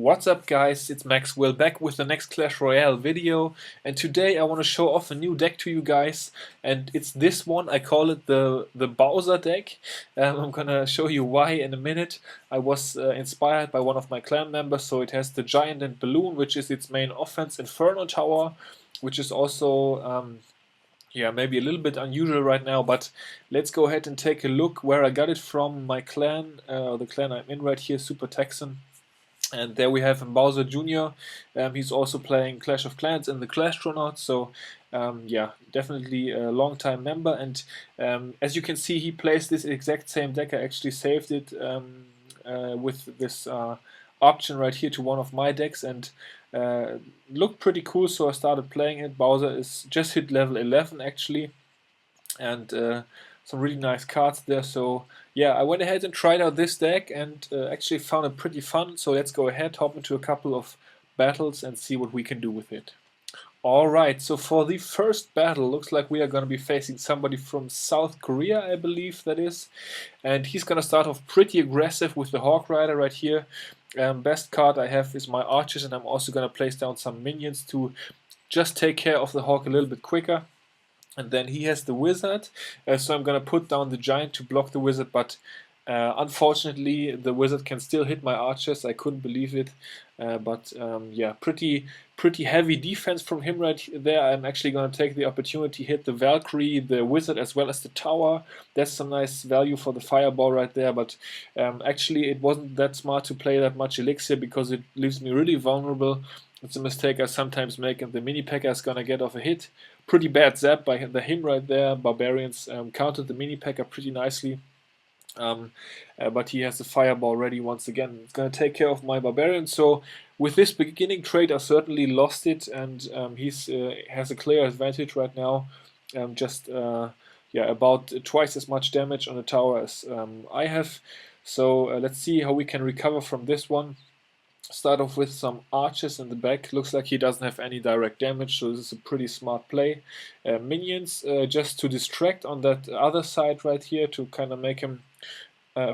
What's up guys, it's Maxwell back with the next Clash Royale video, and today I want to show off a new deck to you guys, and it's this one. I call it the BOWSER deck. I'm gonna show you why in a minute. I was inspired by one of my clan members, so it has the Giant and Balloon, which is its main offense, Inferno Tower, which is also yeah, maybe a little bit unusual right now, but let's go ahead and take a look where I got it from. My clan, the clan I'm in right here, Super Texan. And there we have BOWSER Jr. He's also playing Clash of Clans in the Clash Royale, so yeah, definitely a long-time member. And as you can see, he plays this exact same deck. I actually saved it with this option right here to one of my decks, and looked pretty cool, so I started playing it. BOWSER is just hit level 11 actually, and some really nice cards there. So yeah, I went ahead and tried out this deck and actually found it pretty fun. So let's go ahead, hop into a couple of battles and see what we can do with it. Alright, so for the first battle, looks like we are going to be facing somebody from South Korea, I believe that is. And he's going to start off pretty aggressive with the Hawk Rider right here. Best card I have is my archers, and I'm also going to place down some minions to just take care of the Hawk a little bit quicker. And then he has the wizard, so I'm going to put down the giant to block the wizard, but unfortunately the wizard can still hit my archers. I couldn't believe it, but yeah, pretty heavy defense from him right there. I'm actually going to take the opportunity, hit the Valkyrie, the wizard, as well as the tower. That's some nice value for the fireball right there, but actually it wasn't that smart to play that much elixir because it leaves me really vulnerable. It's a mistake I sometimes make, and the mini P.E.K.K.A is gonna get off a hit. Pretty bad zap by him right there. Barbarians countered the mini P.E.K.K.A pretty nicely. But he has the fireball ready once again. It's gonna take care of my barbarian. So with this beginning trade, I certainly lost it, and he's has a clear advantage right now. Yeah, about twice as much damage on the tower as I have. So let's see how we can recover from this one. Start off with some archers in the back. Looks like he doesn't have any direct damage, so this is a pretty smart play. Minions just to distract on that other side right here, to kind of make him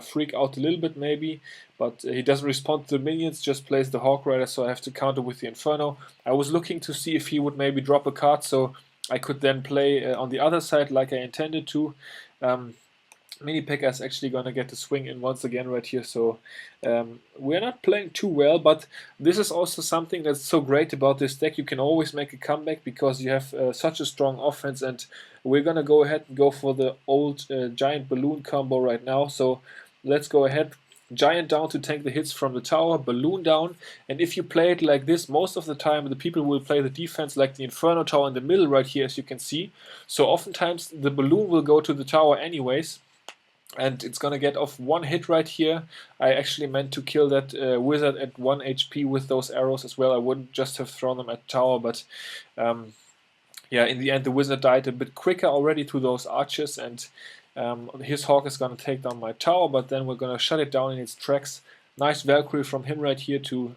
freak out a little bit maybe, but he doesn't respond to the minions, just plays the Hawk Rider, so I have to counter with the Inferno. I was looking to see if he would maybe drop a card, so I could then play on the other side like I intended to. Mini P.E.K.K.A is actually going to get the swing in once again right here, so we're not playing too well, but this is also something that's so great about this deck. You can always make a comeback because you have such a strong offense, and we're going to go ahead and go for the old Giant Balloon combo right now. So let's go ahead. Giant down to tank the hits from the tower, Balloon down, and if you play it like this, most of the time the people will play the defense like the Inferno Tower in the middle right here, as you can see. So oftentimes the Balloon will go to the tower anyways, and it's gonna get off one hit right here. I actually meant to kill that wizard at 1 HP with those arrows as well. I wouldn't just have thrown them at the tower, but yeah, in the end the wizard died a bit quicker already to those archers, and his Hawk is gonna take down my tower, but then we're gonna shut it down in its tracks. Nice Valkyrie from him right here to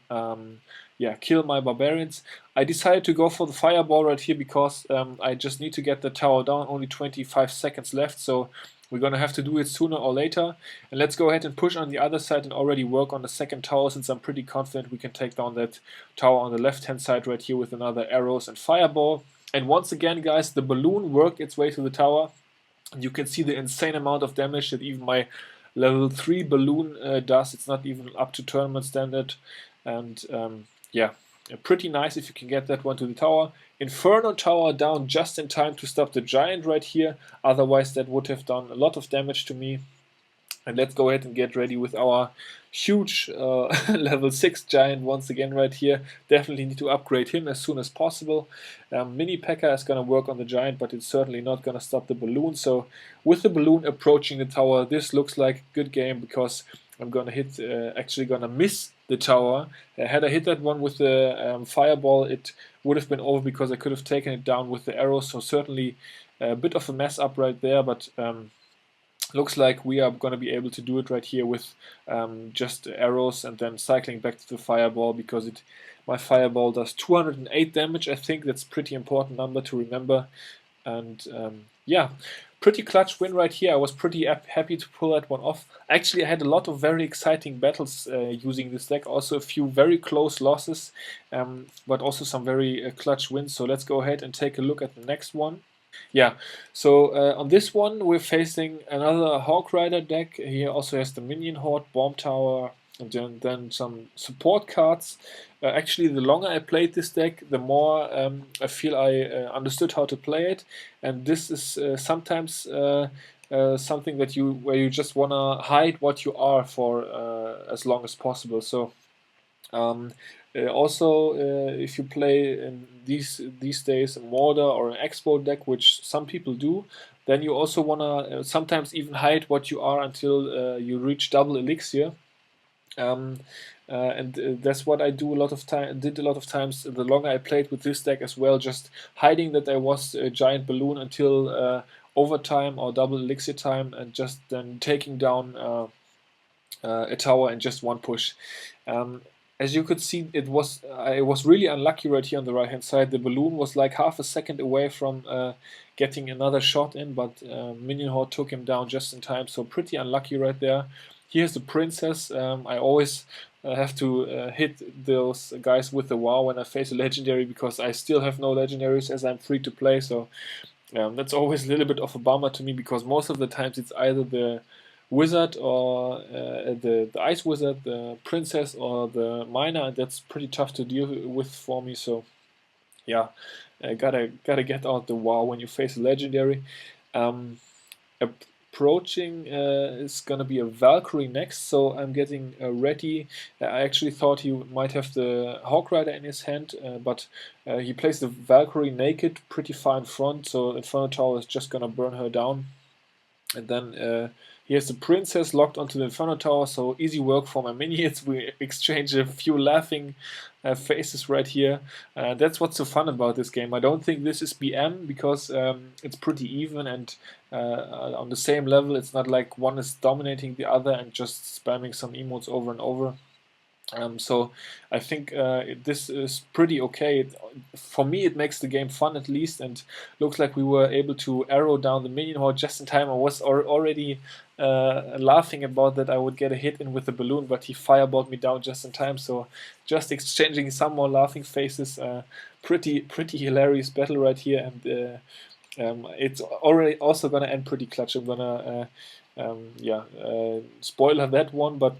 yeah, kill my barbarians. I decided to go for the fireball right here because I just need to get the tower down. Only 25 seconds left, so we're gonna have to do it sooner or later. And let's go ahead and push on the other side and already work on the second tower, since I'm pretty confident we can take down that tower on the left hand side right here with another arrows and fireball. And once again guys, the balloon worked its way to the tower. And you can see the insane amount of damage that even my level 3 balloon does. It's not even up to tournament standard. And yeah, pretty nice if you can get that one to the tower. Inferno Tower down just in time to stop the giant right here, otherwise that would have done a lot of damage to me. And let's go ahead and get ready with our huge level 6 giant once again right here. Definitely need to upgrade him as soon as possible. Mini P.E.K.K.A is going to work on the giant, but it's certainly not going to stop the balloon. So with the balloon approaching the tower, this looks like a good game, because I'm going to hit, actually going to miss the tower. Had I hit that one with the fireball, it would have been over because I could have taken it down with the arrows. So certainly a bit of a mess up right there, but looks like we are going to be able to do it right here with just arrows and then cycling back to the fireball, because my fireball does 208 damage. I think that's a pretty important number to remember. And yeah, pretty clutch win right here. I was pretty happy to pull that one off. Actually, I had a lot of very exciting battles using this deck. Also a few very close losses, but also some very clutch wins. So let's go ahead and take a look at the next one. Yeah, so on this one we're facing another Hawk Rider deck. He also has the Minion Horde, Bomb Tower, and then some support cards. Actually, the longer I played this deck, the more I feel I understood how to play it. And this is sometimes something that where you just wanna hide what you are for as long as possible. So. Also, if you play in these days a Mortar or an Expo deck, which some people do, then you also wanna sometimes even hide what you are until you reach double elixir. And that's what I do a lot of times. The longer I played with this deck as well, just hiding that I was a giant balloon until overtime or double elixir time, and just then taking down a tower in just one push. As you could see, I was really unlucky right here on the right hand side. The balloon was like half a second away from getting another shot in, but Minion Horde took him down just in time, so pretty unlucky right there. Here's the Princess. I always have to hit those guys with the WoW when I face a legendary, because I still have no legendaries as I'm free to play, so that's always a little bit of a bummer to me, because most of the times it's either the Wizard or the Ice Wizard, the Princess or the Miner, and that's pretty tough to deal with for me. So yeah, gotta get out the WoW when you face a legendary. Approaching is gonna be a Valkyrie next, so I'm getting ready. I actually thought he might have the Hawk Rider in his hand, but he plays the Valkyrie naked, pretty far in front, so Inferno Tower is just gonna burn her down. And then he has the Princess locked onto the Inferno Tower, so easy work for my minions. We exchange a few laughing faces right here. That's what's so fun about this game. I don't think this is BM, because it's pretty even and on the same level. It's not like one is dominating the other and just spamming some emotes over and over. So I think this is pretty okay. For me, it makes the game fun at least, and looks like we were able to arrow down the Minion Horde just in time. I was already laughing about that I would get a hit in with the balloon, but he fireballed me down just in time. So just exchanging some more laughing faces. Pretty hilarious battle right here, and it's already also gonna end pretty clutch. I'm gonna spoiler that one, but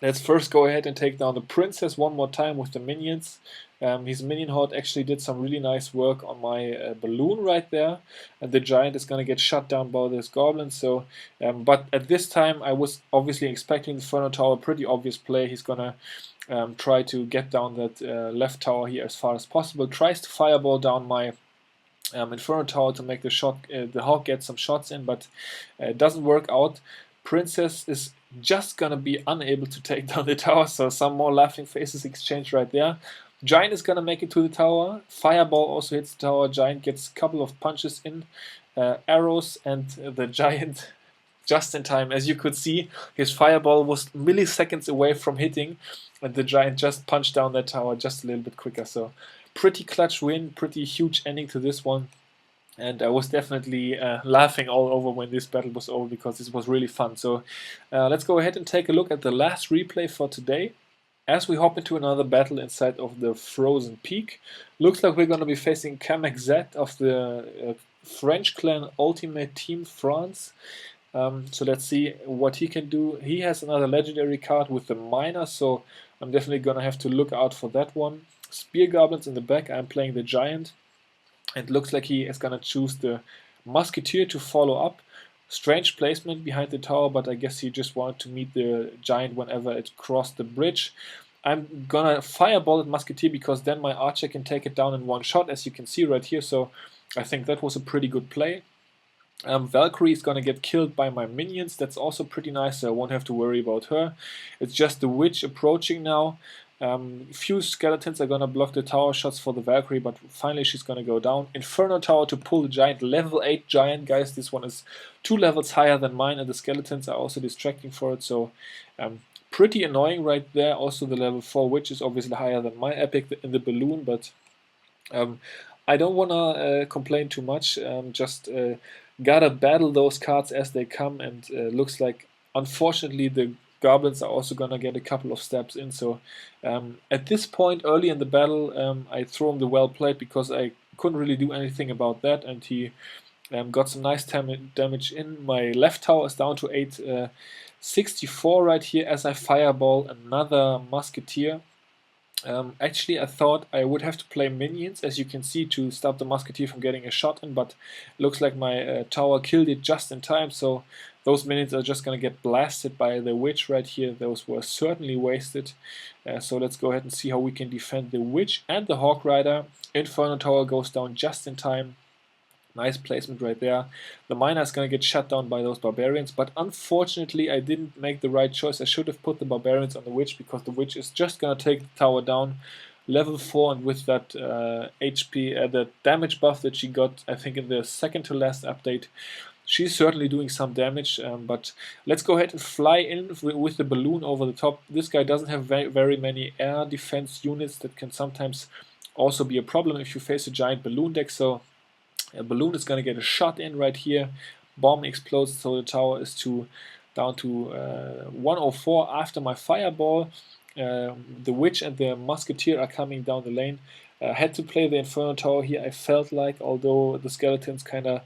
let's first go ahead and take down the Princess one more time with the minions. His Minion Horde actually did some really nice work on my balloon right there, and the Giant is going to get shut down by this Goblin. So, but at this time I was obviously expecting the Inferno Tower, pretty obvious play. He's going to try to get down that left tower here as far as possible, tries to fireball down my Inferno Tower to make the Hawk get some shots in, but it doesn't work out. Princess is just gonna be unable to take down the tower, so some more laughing faces exchange right there. Giant is gonna make it to the tower. Fireball also hits the tower. Giant gets a couple of punches in, arrows, and the Giant just in time. As you could see, his fireball was milliseconds away from hitting, and the Giant just punched down that tower just a little bit quicker. So pretty clutch win, pretty huge ending to this one. And I was definitely laughing all over when this battle was over, because this was really fun. So let's go ahead and take a look at the last replay for today. As we hop into another battle inside of the Frozen Peak, looks like we're going to be facing Clanmate of the French clan Ultimate Team France. So let's see what he can do. He has another legendary card with the Miner, so I'm definitely going to have to look out for that one. Spear Goblins in the back. I'm playing the Giant. It looks like he is going to choose the Musketeer to follow up. Strange placement behind the tower, but I guess he just wanted to meet the Giant whenever it crossed the bridge. I'm going to fireball at Musketeer, because then my Archer can take it down in one shot, as you can see right here. So I think that was a pretty good play. Valkyrie is going to get killed by my minions. That's also pretty nice, so I won't have to worry about her. It's just the Witch approaching now. Few skeletons are gonna block the tower shots for the Valkyrie, but finally she's gonna go down. Inferno Tower to pull the Giant, level 8 Giant, guys. This one is 2 levels higher than mine, and the skeletons are also distracting for it, so pretty annoying right there. Also the level 4 Witch is obviously higher than my Epic in the balloon, but I don't wanna complain too much. Just gotta battle those cards as they come, and looks like unfortunately the goblins are also gonna get a couple of steps in. So at this point early in the battle, I throw him the well played because I couldn't really do anything about that, and he got some nice damage in. My left tower is down to 864 right here as I fireball another musketeer. Actually, I thought I would have to play minions, as you can see, to stop the musketeer from getting a shot in, but it looks like my tower killed it just in time, so those minions are just going to get blasted by the witch right here. Those were certainly wasted. So let's go ahead and see how we can defend the witch and the hawk rider. Inferno tower goes down just in time. Nice placement right there. The miner is going to get shut down by those barbarians, but unfortunately I didn't make the right choice. I should have put the barbarians on the witch, because the witch is just going to take the tower down level 4, and with that HP, the damage buff that she got, I think in the second to last update, she's certainly doing some damage. But let's go ahead and fly in with the balloon over the top. This guy doesn't have very many air defense units. That can sometimes also be a problem if you face a giant balloon deck, so a balloon is going to get a shot in right here. Bomb explodes, so the tower is down to 104 after my fireball. The witch and the musketeer are coming down the lane. Had to play the inferno tower here, I felt like, although the skeletons kind of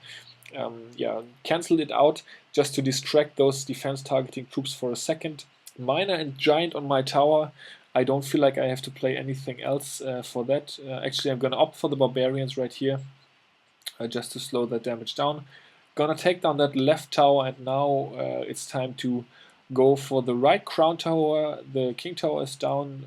cancelled it out just to distract those defense targeting troops for a second. Miner and giant on my tower. I don't feel like I have to play anything else for that. Actually, I'm going to opt for the barbarians right here. Just to slow that damage down. Gonna take down that left tower, and now it's time to go for the right crown tower. The king tower is down,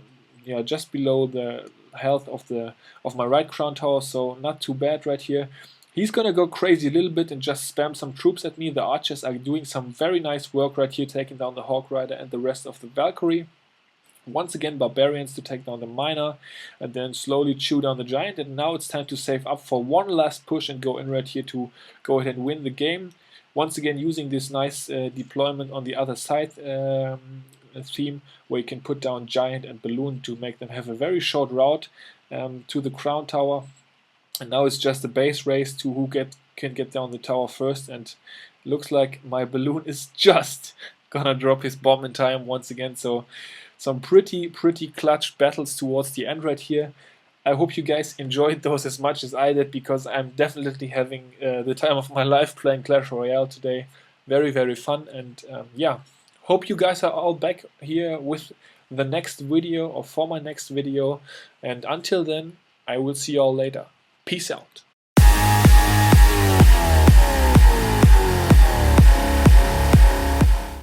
just below the health of my right crown tower, so not too bad right here. He's gonna go crazy a little bit and just spam some troops at me. The archers are doing some very nice work right here, taking down the hawk rider and the rest of the Valkyrie. Once again, barbarians to take down the miner, and then slowly chew down the giant. And now it's time to save up for one last push and go in right here to go ahead and win the game. Once again, using this nice deployment on the other side theme, where you can put down giant and balloon to make them have a very short route to the crown tower. And now it's just a base race to who can get down the tower first, and looks like my balloon is just gonna drop his bomb in time once again. So some pretty clutch battles towards the end right here. I hope you guys enjoyed those as much as I did, because I'm definitely having the time of my life playing Clash Royale today. Very fun, and yeah, hope you guys are all back here with the next video, or for my next video, and until then, I will see you all later. Peace out.